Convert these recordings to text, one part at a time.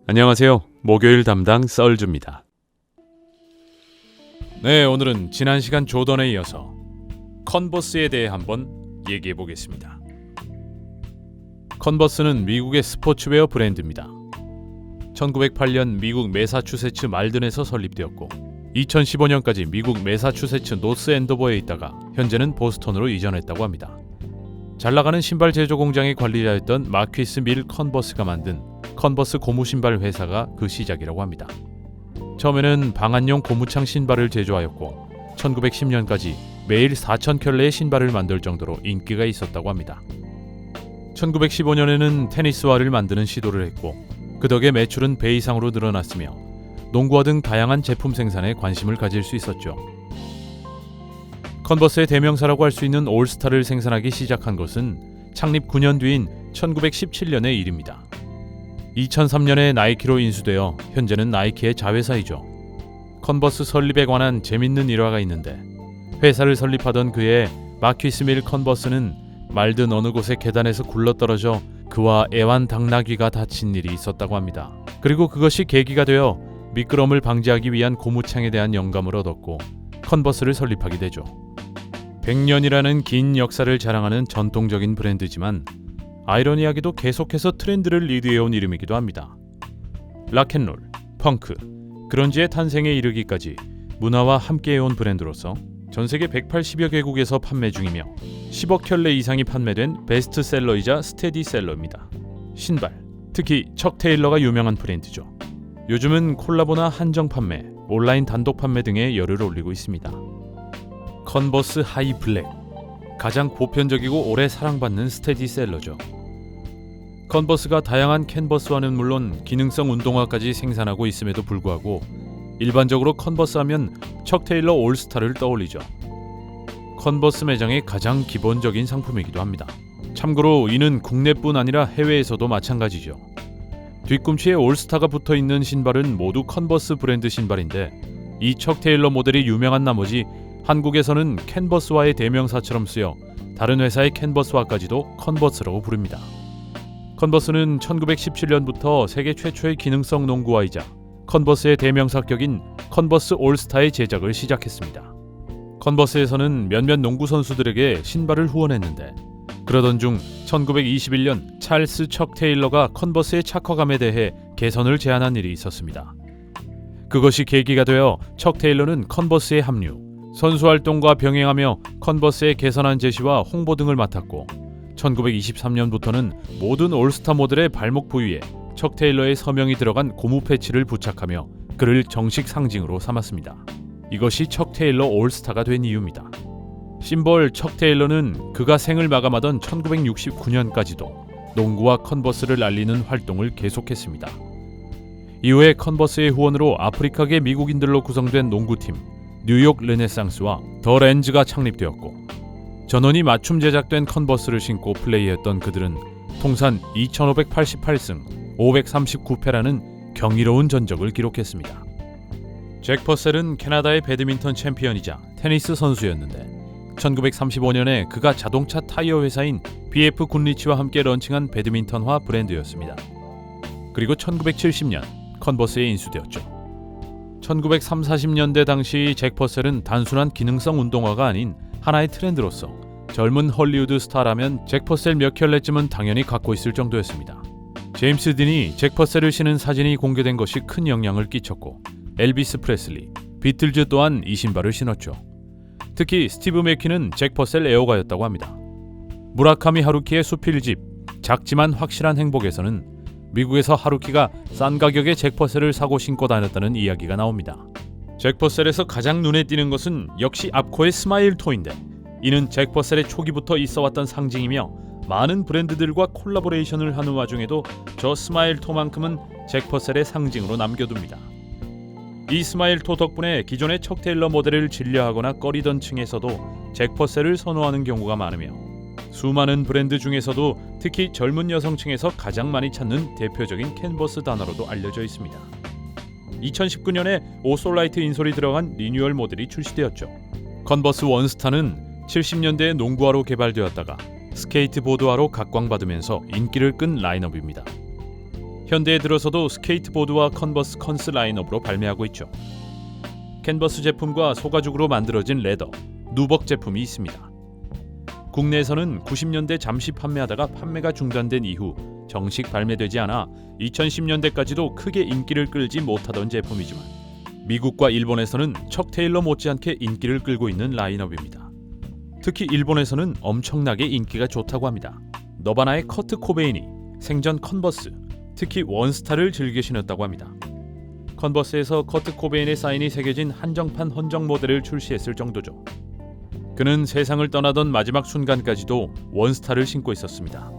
안녕하세요. 목요일 담당 썰주입니다. 네, 오늘은 지난 시간 조던에 이어서 컨버스에 대해 한번 얘기해 보겠습니다. 컨버스는 미국의 스포츠웨어 브랜드입니다. 1908년 미국 매사추세츠 말든에서 설립되었고 2015년까지 미국 매사추세츠 노스 앤도버에 있다가 현재는 보스턴으로 이전했다고 합니다. 잘나가는 신발 제조 공장의 관리자였던 마퀴스 밀 컨버스가 만든 컨버스 고무 신발 회사가 그 시작이라고 합니다. 처음에는 방한용 고무창 신발을 제조하였고 1910년까지 매일 4,000켤레의 신발을 만들 정도로 인기가 있었다고 합니다. 1915년에는 테니스화를 만드는 시도를 했고 그 덕에 매출은 배 이상으로 늘어났으며 농구화 등 다양한 제품 생산에 관심을 가질 수 있었죠. 컨버스의 대명사라고 할 수 있는 올스타를 생산하기 시작한 것은 창립 9년 뒤인 1917년의 일입니다. 2003년에 나이키로 인수되어 현재는 나이키의 자회사이죠. 컨버스 설립에 관한 재밌는 일화가 있는데 회사를 설립하던 그해 마퀴스 밀 컨버스는 말든 어느 곳의 계단에서 굴러떨어져 그와 애완당나귀가 다친 일이 있었다고 합니다. 그리고 그것이 계기가 되어 미끄럼을 방지하기 위한 고무창에 대한 영감을 얻었고 컨버스를 설립하게 되죠. 100년이라는 긴 역사를 자랑하는 전통적인 브랜드지만 아이러니하게도 계속해서 트렌드를 리드해온 이름이기도 합니다. 락앤롤, 펑크, 그런지의 탄생에 이르기까지 문화와 함께해온 브랜드로서 전세계 180여 개국에서 판매 중이며 10억 켤레 이상이 판매된 베스트셀러이자 스테디셀러입니다. 신발, 특히 척 테일러가 유명한 브랜드죠. 요즘은 콜라보나 한정 판매, 온라인 단독 판매 등에 열을 올리고 있습니다. 컨버스 하이 블랙, 가장 보편적이고 오래 사랑받는 스테디셀러죠. 컨버스가 다양한 캔버스와는 물론 기능성 운동화까지 생산하고 있음에도 불구하고 일반적으로 컨버스 하면 척 테일러 올스타를 떠올리죠. 컨버스 매장의 가장 기본적인 상품이기도 합니다. 참고로 이는 국내뿐 아니라 해외에서도 마찬가지죠. 뒤꿈치에 올스타가 붙어있는 신발은 모두 컨버스 브랜드 신발인데 이 척 테일러 모델이 유명한 나머지 한국에서는 캔버스화의 대명사처럼 쓰여 다른 회사의 캔버스화까지도 컨버스라고 부릅니다. 컨버스는 1917년부터 세계 최초의 기능성 농구화이자 컨버스의 대명사격인 컨버스 올스타의 제작을 시작했습니다. 컨버스에서는 몇몇 농구 선수들에게 신발을 후원했는데 그러던 중 1921년 찰스 척 테일러가 컨버스의 착화감에 대해 개선을 제안한 일이 있었습니다. 그것이 계기가 되어 척 테일러는 컨버스에 합류, 선수 활동과 병행하며 컨버스의 개선한 제시와 홍보 등을 맡았고 1923년부터는 모든 올스타 모델의 발목 부위에 척 테일러의 서명이 들어간 고무 패치를 부착하며 그를 정식 상징으로 삼았습니다. 이것이 척 테일러 올스타가 된 이유입니다. 심벌 척 테일러는 그가 생을 마감하던 1969년까지도 농구와 컨버스를 알리는 활동을 계속했습니다. 이후에 컨버스의 후원으로 아프리카계 미국인들로 구성된 농구팀 뉴욕 르네상스와 더 렌즈가 창립되었고 전원이 맞춤 제작된 컨버스를 신고 플레이했던 그들은 통산 2588승 539패라는 경이로운 전적을 기록했습니다. 잭 퍼셀은 캐나다의 배드민턴 챔피언이자 테니스 선수였는데 1935년에 그가 자동차 타이어 회사인 BF 굿리치와 함께 런칭한 배드민턴화 브랜드였습니다. 그리고 1970년 컨버스에 인수되었죠. 1930~40년대 당시 잭 퍼셀은 단순한 기능성 운동화가 아닌 하나의 트렌드로서 젊은 헐리우드 스타라면 잭 퍼셀 몇 켤레쯤은 당연히 갖고 있을 정도였습니다. 제임스 딘이 잭 퍼셀을 신은 사진이 공개된 것이 큰 영향을 끼쳤고 엘비스 프레슬리, 비틀즈 또한 이 신발을 신었죠. 특히 스티브 맥퀸은 잭 퍼셀 애호가였다고 합니다. 무라카미 하루키의 수필집 작지만 확실한 행복에서는 미국에서 하루키가 싼 가격에 잭 퍼셀을 사고 신고 다녔다는 이야기가 나옵니다. 잭 퍼셀에서 가장 눈에 띄는 것은 역시 앞코의 스마일 토인데 이는 잭 퍼셀의 초기부터 있어왔던 상징이며 많은 브랜드들과 콜라보레이션을 하는 와중에도 저 스마일 토만큼은 잭 퍼셀의 상징으로 남겨둡니다. 이 스마일 토 덕분에 기존의 척 테일러 모델을 진려하거나 꺼리던 층에서도 잭 퍼셀을 선호하는 경우가 많으며 수많은 브랜드 중에서도 특히 젊은 여성층에서 가장 많이 찾는 대표적인 캔버스 단어로도 알려져 있습니다. 2019년에 오솔라이트 인솔이 들어간 리뉴얼 모델이 출시되었죠. 컨버스 원스타는 70년대에 농구화로 개발되었다가 스케이트보드화로 각광받으면서 인기를 끈 라인업입니다. 현대에 들어서도 스케이트보드와 컨버스 컨스 라인업으로 발매하고 있죠. 캔버스 제품과 소가죽으로 만들어진 레더, 누벅 제품이 있습니다. 국내에서는 90년대 잠시 판매하다가 판매가 중단된 이후 정식 발매되지 않아 2010년대까지도 크게 인기를 끌지 못하던 제품이지만 미국과 일본에서는 척 테일러 못지않게 인기를 끌고 있는 라인업입니다. 특히 일본에서는 엄청나게 인기가 좋다고 합니다. 너바나의 커트 코베인이 생전 컨버스, 특히 원스타를 즐겨 신었다고 합니다. 컨버스에서 커트 코베인의 사인이 새겨진 한정판 헌정 모델을 출시했을 정도죠. 그는 세상을 떠나던 마지막 순간까지도 원스타를 신고 있었습니다.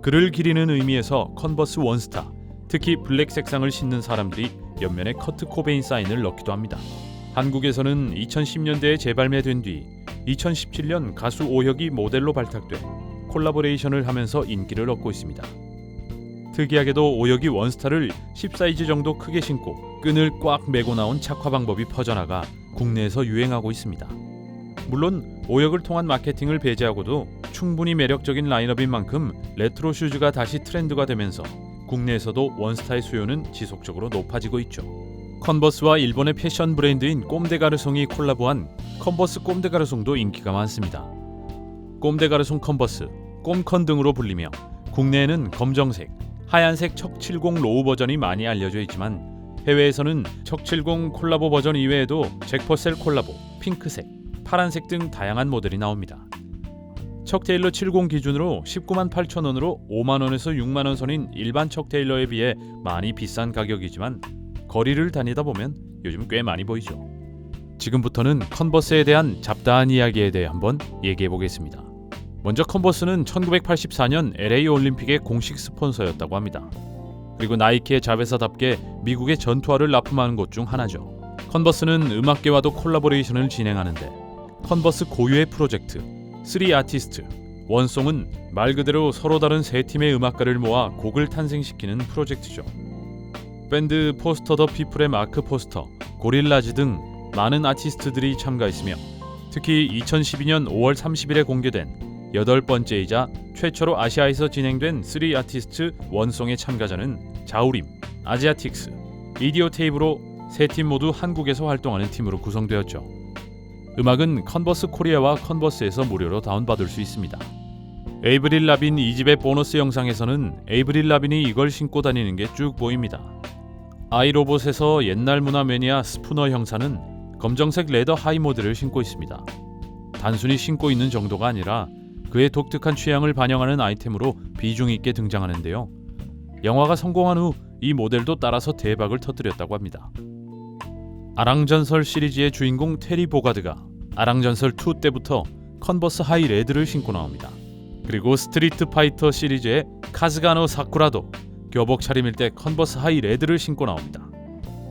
그를 기리는 의미에서 컨버스 원스타, 특히 블랙 색상을 신는 사람들이 옆면에 커트 코베인 사인을 넣기도 합니다. 한국에서는 2010년대에 재발매된 뒤 2017년 가수 오혁이 모델로 발탁돼 콜라보레이션을 하면서 인기를 얻고 있습니다. 특이하게도 오혁이 원스타를 10사이즈 정도 크게 신고 끈을 꽉 매고 나온 착화 방법이 퍼져나가 국내에서 유행하고 있습니다. 물론 오혁을 통한 마케팅을 배제하고도 충분히 매력적인 라인업인 만큼 레트로 슈즈가 다시 트렌드가 되면서 국내에서도 원스타의 수요는 지속적으로 높아지고 있죠. 컨버스와 일본의 패션 브랜드인 꼼데가르송이 콜라보한 컨버스 꼼데가르송도 인기가 많습니다. 꼼데가르송 컨버스, 꼼컨 등으로 불리며 국내에는 검정색, 하얀색 척70 로우 버전이 많이 알려져 있지만 해외에서는 척70 콜라보 버전 이외에도 잭퍼셀 콜라보, 핑크색, 파란색 등 다양한 모델이 나옵니다. 척테일러 70 기준으로 19만 8천 원으로 5만 원에서 6만 원 선인 일반 척테일러에 비해 많이 비싼 가격이지만 거리를 다니다 보면 요즘 꽤 많이 보이죠. 지금부터는 컨버스에 대한 잡다한 이야기에 대해 한번 얘기해 보겠습니다. 먼저 컨버스는 1984년 LA 올림픽의 공식 스폰서였다고 합니다. 그리고 나이키의 자회사답게 미국의 전투화를 납품하는 곳 중 하나죠. 컨버스는 음악계와도 콜라보레이션을 진행하는데 컨버스 고유의 프로젝트 3아티스트 원송은 말 그대로 서로 다른 세 팀의 음악가를 모아 곡을 탄생시키는 프로젝트죠. 밴드 포스터 더 피플의 마크 포스터, 고릴라즈 등 많은 아티스트들이 참가했으며 특히 2012년 5월 30일에 공개된 8번째이자 최초로 아시아에서 진행된 3아티스트 원송의 참가자는 자우림, 아지아틱스, 이디오테이프로 세 팀 모두 한국에서 활동하는 팀으로 구성되었죠. 음악은 컨버스 코리아와 컨버스에서 무료로 다운받을 수 있습니다. 에이브릴 라빈 2집의 보너스 영상에서는 에이브릴 라빈이 이걸 신고 다니는 게 쭉 보입니다. 아이로봇에서 옛날 문화 매니아 스푸너 형사는 검정색 레더 하이 모델을 신고 있습니다. 단순히 신고 있는 정도가 아니라 그의 독특한 취향을 반영하는 아이템으로 비중 있게 등장하는데요. 영화가 성공한 후 이 모델도 따라서 대박을 터뜨렸다고 합니다. 아랑전설 시리즈의 주인공 테리 보가드가 아랑전설 2 때부터 컨버스 하이 레드를 신고 나옵니다. 그리고 스트리트 파이터 시리즈의 카즈가노 사쿠라도 교복 차림일 때 컨버스 하이 레드를 신고 나옵니다.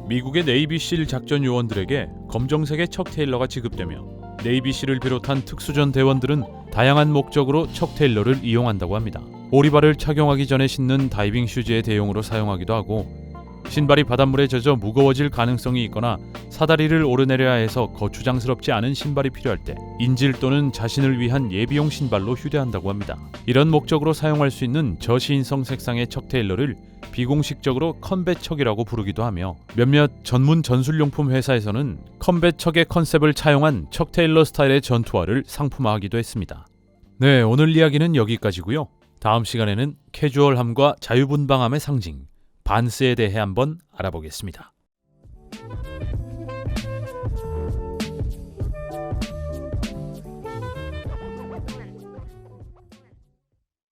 미국의 네이비실 작전 요원들에게 검정색의 척 테일러가 지급되며 네이비실을 비롯한 특수전 대원들은 다양한 목적으로 척 테일러를 이용한다고 합니다. 오리발을 착용하기 전에 신는 다이빙 슈즈의 대용으로 사용하기도 하고 신발이 바닷물에 젖어 무거워질 가능성이 있거나 사다리를 오르내려야 해서 거추장스럽지 않은 신발이 필요할 때 인질 또는 자신을 위한 예비용 신발로 휴대한다고 합니다. 이런 목적으로 사용할 수 있는 저시인성 색상의 척 테일러를 비공식적으로 컴뱃 척이라고 부르기도 하며 몇몇 전문 전술용품 회사에서는 컴뱃 척의 컨셉을 차용한 척 테일러 스타일의 전투화를 상품화하기도 했습니다. 네, 오늘 이야기는 여기까지고요. 다음 시간에는 캐주얼함과 자유분방함의 상징 반스에 대해 한번 알아보겠습니다.